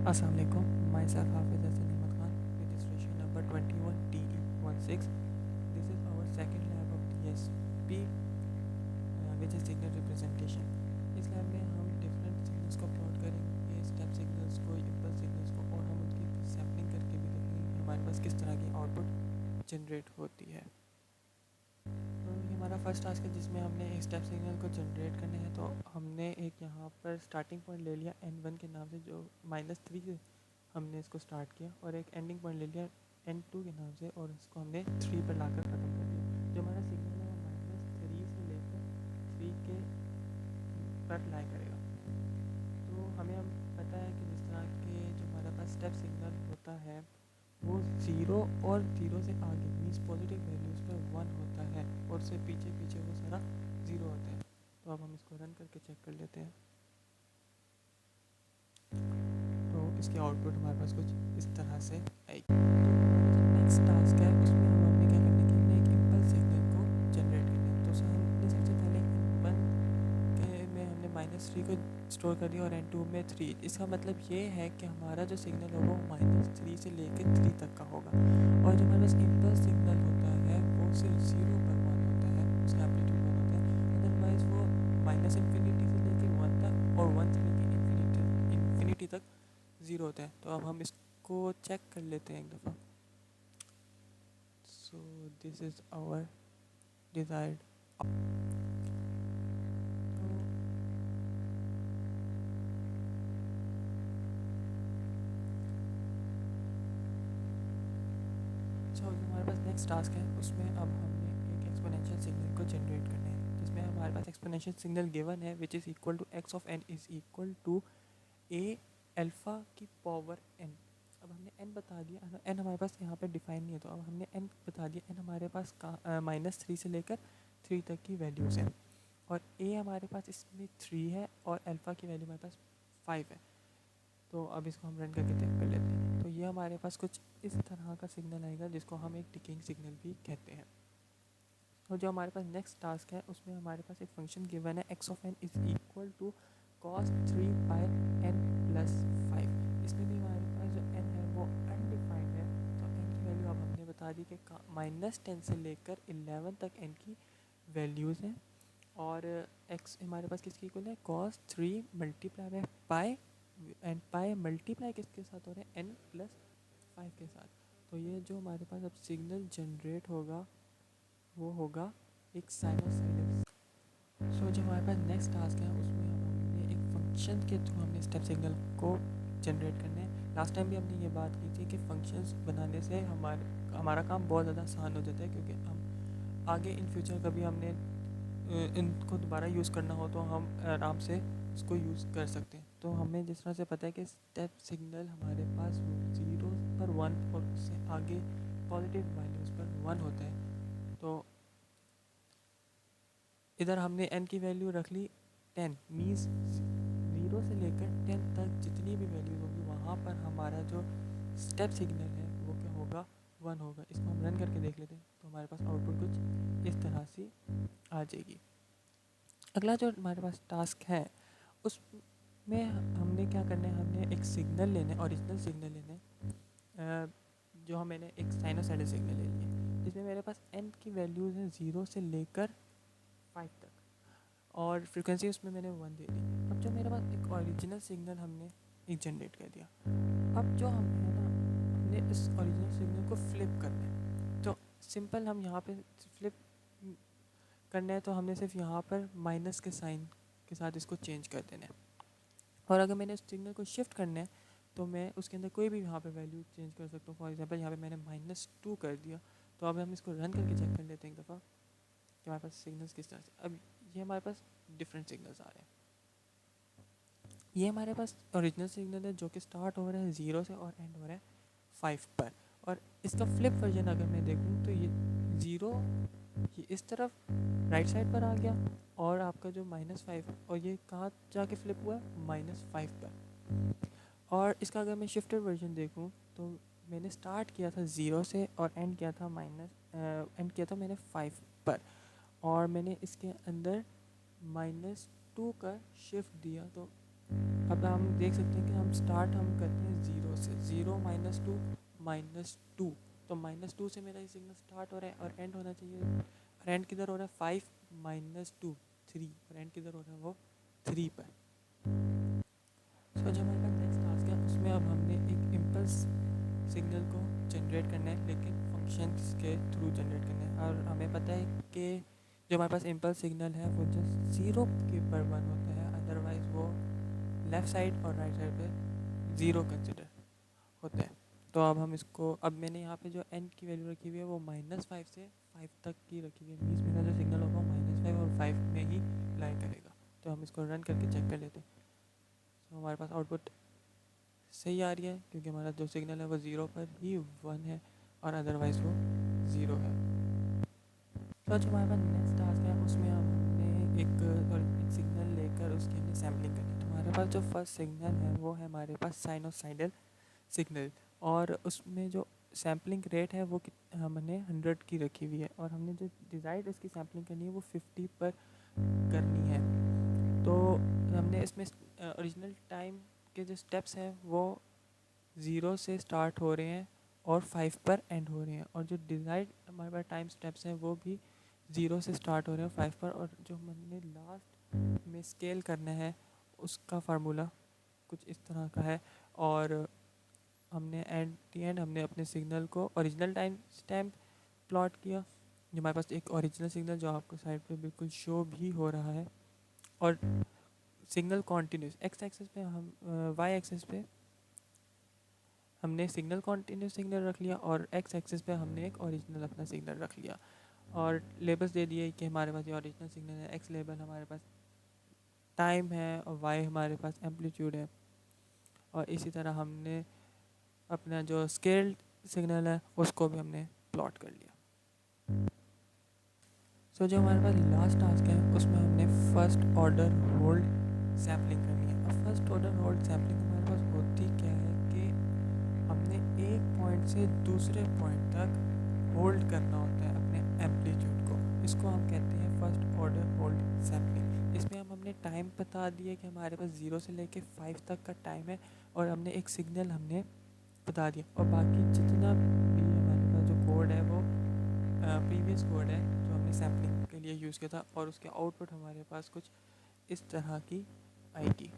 Assalamu alaikum. Myself Hafiz Hassan Ahmad Khan, registration number 21TE16. This is our second lab of DSP, which is signal representation. इस lab में हम different signals को plot करेंगे, step signals को, impulse signals को, और हम उनकी सैम्पलिंग करके भी देखेंगे कि हमारे पास किस तरह की आउटपुट जनरेट होती है। तो ये हमारा फर्स्ट टास्क है जिसमें हमने एक स्टेप सिग्नल को जनरेट करने हैं। तो हमने एक यहाँ पर स्टार्टिंग पॉइंट ले लिया n1 के नाम से, जो -3 से हमने इसको स्टार्ट किया, और एक एंडिंग पॉइंट ले लिया n2 के नाम से, और इसको हमने 3 पर लाकर ख़त्म कर दिया। जो हमारा सिग्नल है वो -3 से लेकर 3 के पर लाई करेगा। तो हमें हम पता है कि जिस तरह के जो हमारे पास स्टेप सिग्नल होता है वो 0 और 0 से आगे मीन्स पॉजिटिव वैल्यूज़ पर 1 होता है, और उससे पीछे पीछे वो सारा 0 होता है। तो अब हम इसको रन करके चेक कर लेते हैं। तो इसके आउटपुट हमारे पास कुछ इस तरह से आएगी। तो हमारा जो नेक्स्ट टास्क है उसमें हमें क्या करना है कि हमने एक इम्पल्स सिग्नल को जनरेट करना है। तो हमने सबसे पहले n1 के में हमने -3 को स्टोर कर दिया और n2 में 3। इसका मतलब ये है कि हमारा जो सिग्नल होगा वो -3 से लेकर 3 तक का होगा, और जो हमारे पास इम्पल्स सिग्नल होता है वो सिर्फ 0 पर 1 होता है, उसका एम्पलीट्यूड 1 होता है। अदरवाइज़ वो -इन्फिनिटी से लेकर 1 तक और 1 से लेकर इन्फिनिटी तक 0 होता है। तो अब हम इसको चेक कर लेते हैं एक दफ़ा। So this is our desired. जो हमारे पास नेक्स्ट टास्क है उसमें अब हमने एक एक्सपोनेंशियल सिग्नल को जनरेट करना है, जिसमें हमारे पास एक्सपोनेंशियल सिग्नल गिवन है which is equal to x of n is equal to a alpha की पावर n। अब हमने n बता दिया, n हमारे पास यहाँ पे डिफाइन नहीं है, तो अब हमने n बता दिया। n हमारे पास -3 से लेकर 3 तक की वैल्यूज़ हैं, और a हमारे पास इसमें 3 है, और अल्फ़ा की वैल्यू हमारे पास 5 है। तो अब इसको हम रन करके चेक कर लेते हैं। तो ये हमारे पास कुछ इस तरह का सिग्नल आएगा जिसको हम एक टिकिंग सिग्नल भी कहते हैं। और जो हमारे पास नेक्स्ट टास्क है उसमें हमारे पास एक फंक्शन गिवन है x of n is equal to cos 3 pi n plus 5। इसमें भी हमारे पास जो n है वो अनडिफाइंड है। तो n की वैल्यू अब हमने बता दी कि -10 से लेकर 11 तक n की वैल्यूज़ हैं, और x हमारे पास किसकी इक्वल है cos 3 multiply by pi, and pi multiply किसके साथ हो रहा है n प्लस 5 के साथ। तो ये जो हमारे पास अब सिग्नल जनरेट होगा वो होगा एक साइनोसाइडल। सो जो हमारे पास नेक्स्ट टास्क है उसमें हमने एक फंक्शन के थ्रू हमने स्टेप सिग्नल को जनरेट करना है। लास्ट टाइम भी हमने ये बात की थी कि फंक्शंस बनाने से हमारा काम बहुत ज़्यादा आसान हो जाता है, क्योंकि हम आगे इन फ्यूचर कभी हमने इनको दोबारा यूज़ करना हो तो हम आराम से इसको यूज़ कर सकते हैं। तो हमें जिस तरह से पता है कि स्टेप सिग्नल हमारे पास 0 पर 1 और उससे आगे पॉजिटिव वैल्यूज़ पर 1 होता है। तो इधर हमने n की वैल्यू रख ली 10, मीन्स 0 से लेकर 10 तक जितनी भी वैल्यूज़ होंगी वहाँ पर हमारा जो स्टेप सिग्नल है वो क्या होगा 1 होगा। इसको हम रन करके देख लेते हैं। तो हमारे पास आउटपुट कुछ इस तरह से आ जाएगी। अगला जो हमारे पास टास्क है उसमें हमने क्या करना है, हमने एक सिग्नल लेना है, ओरिजिनल सिग्नल लेना है, जो मैंने एक साइनोसाइडल सिग्नल ले लिया जिसमें मेरे पास n की वैल्यूज़ हैं 0 से लेकर 5 तक, और फ्रीक्वेंसी उसमें मैंने 1 दे दी। अब जो मेरे पास एक ओरिजिनल सिग्नल हमने एक जनरेट कर दिया, अब जो हम है ना हमने इस ओरिजिनल सिग्नल को फ्लिप करना है। तो सिंपल हम यहाँ पे फ्लिप करना है, तो हमने सिर्फ यहाँ पर माइनस के साइन के साथ इसको चेंज कर देना है, और अगर मैंने उस सिग्नल को शिफ्ट करना है तो मैं उसके अंदर कोई भी यहाँ पे वैल्यू चेंज कर सकता हूँ। फॉर एग्जांपल यहाँ पे मैंने -2 कर दिया। तो अब हम इसको रन करके चेक कर लेते हैं एक दफ़ा कि हमारे पास सिग्नल्स किस तरह से। अब ये हमारे पास डिफरेंट सिग्नल्स आ रहे हैं। ये हमारे पास ओरिजिनल सिग्नल है जो कि स्टार्ट हो रहा है 0 से और एंड हो रहा है 5 पर, और इसका फ्लिप वर्जन अगर मैं देखूँ तो ये 0 ये इस तरफ राइट साइड पर आ गया, और आपका जो -5 और ये कहाँ जाके फ्लिप हुआ है -5 पर। और इसका अगर मैं शिफ्टेड वर्जन देखूँ तो मैंने स्टार्ट किया था 0 से और एंड किया था एंड किया था मैंने 5 पर, और मैंने इसके अंदर -2 का शिफ्ट दिया। तो अब हम देख सकते हैं कि हम स्टार्ट हम करते हैं ज़ीरो से, ज़ीरो माइनस टू, तो माइनस टू से मेरा ये सिग्नल स्टार्ट हो रहा है और एंड होना चाहिए, और एंड किधर हो रहा है 5 माइनस टू 3, और एंड किधर हो रहा है वो 3 पर। सो जो हमारे पास नेक्स्ट टास्क है उसमें अब हमने एक इम्पल्स सिग्नल को जनरेट करना है, लेकिन फंक्शंस के थ्रू जनरेट करना है। और हमें पता है कि जो हमारे पास इम्पल्स सिग्नल है वो जस्ट ज़ीरो के पर वन होता है, अदरवाइज़ वो लेफ़्ट साइड और राइट साइड पे ज़ीरो कंसिडर होता है। तो अब हम इसको, अब मैंने यहाँ पे जो एन की वैल्यू रखी हुई है वो -5 से 5 तक की रखी हुई है, मीन्स मेरा जो सिग्नल होगा -5 और 5 में ही लाई करेगा। तो हम इसको रन करके चेक कर लेते हैं। तो हमारे पास आउटपुट सही आ रही है, क्योंकि हमारा जो सिग्नल है वो ज़ीरो पर ही 1 है और अदरवाइज़ वो ज़ीरो है। तो जो हमारे पास नेक्स्ट टास्क है उसमें हमने एक सिग्नल लेकर उसकी हमने सैम्पलिंग करनी है। तो हमारे पास जो फर्स्ट सिग्नल है वो है हमारे पास साइनोसाइडल सिग्नल, और उसमें जो सैम्पलिंग रेट है वो हमने 100 की रखी हुई है, और हमने जो डिज़ायर्ड इसकी सैम्पलिंग करनी है वो 50 पर करनी है। तो हमने इसमें ओरिजिनल टाइम के जो स्टेप्स हैं वो 0 से स्टार्ट हो रहे हैं और 5 पर एंड हो रहे हैं, और जो डिज़ायर्ड हमारे पास टाइम स्टेप्स हैं वो भी 0 से स्टार्ट हो रहे हैं 5 पर, और जो हमने लास्ट में स्केल करना है उसका फार्मूला कुछ इस तरह का है। और हमने एट दी एंड हमने अपने सिग्नल को ओरिजिनल टाइम स्टैम्प प्लॉट किया, जो हमारे पास एक ओरिजिनल सिग्नल जो आपको साइड पे बिल्कुल शो भी हो रहा है, और सिग्नल कॉन्टीन्यूस एक्स एक्सेस पे हम वाई एक्सेस पे हमने सिग्नल कॉन्टीन्यूस सिग्नल रख लिया, और एक्स एक्सेस पे हमने एक ओरिजिनल अपना सिग्नल रख लिया, और लेबल्स दे दिए कि हमारे पास ये ओरिजिनल सिग्नल है, एक्स लेबल हमारे पास टाइम है और वाई हमारे पास एम्पलीट्यूड है। और इसी तरह हमने अपना जो स्केल्ड सिग्नल है उसको भी हमने प्लॉट कर लिया। सो जो हमारे पास लास्ट टास्क है उसमें हमने फर्स्ट ऑर्डर होल्ड सैम्पलिंग करनी है। अब फर्स्ट ऑर्डर होल्ड सैम्पलिंग हमारे पास होती क्या है कि हमने एक पॉइंट से दूसरे पॉइंट तक होल्ड करना होता है अपने एम्पलीट्यूड को, इसको हम कहते हैं फर्स्ट ऑर्डर होल्ड सैम्पलिंग। इसमें हम हमने टाइम बता दिए कि हमारे पास 0 से लेके 5 तक का टाइम है, और हमने एक सिग्नल हमने बता दिया, और बाकी जितना भी हमारे पास जो कोड है वो प्रीवियस कोड है जो हमने सैम्पलिंग के लिए यूज़ किया था, और उसके आउटपुट हमारे पास कुछ इस तरह की आई थी।